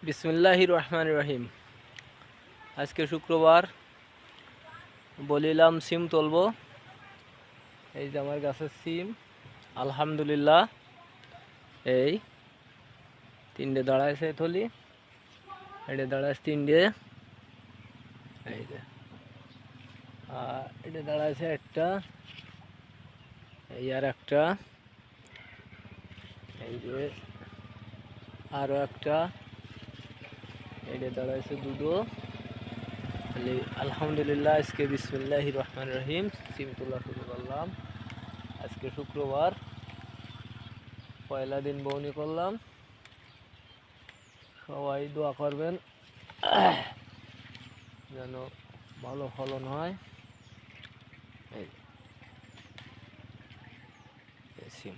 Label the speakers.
Speaker 1: বিসমিল্লাহির রহমানির রহিম। আজকে শুক্রবার, বলিলাম সিম তুলব। এই যে আমার গাছের সিম, আলহামদুলিল্লাহ। এই তিনটে দাঁড়াইছে থলি, এটা দাঁড়াইছে তিনটে, এই যে, আর এটা দাঁড়াইছে একটা, এই আর একটা, এই যে আরও একটা, এটা দাঁড়াইছে দুটো। আলহামদুলিল্লাহ, আজকে বিসমিল্লাহির রহমানির রহিম সিম তোলা শুরু করলাম। আজকে শুক্রবার, পয়লা দিন বউনি করলাম। সবাই দোয়া করবেন যেন ভালো ফলন হয়। এই সিম।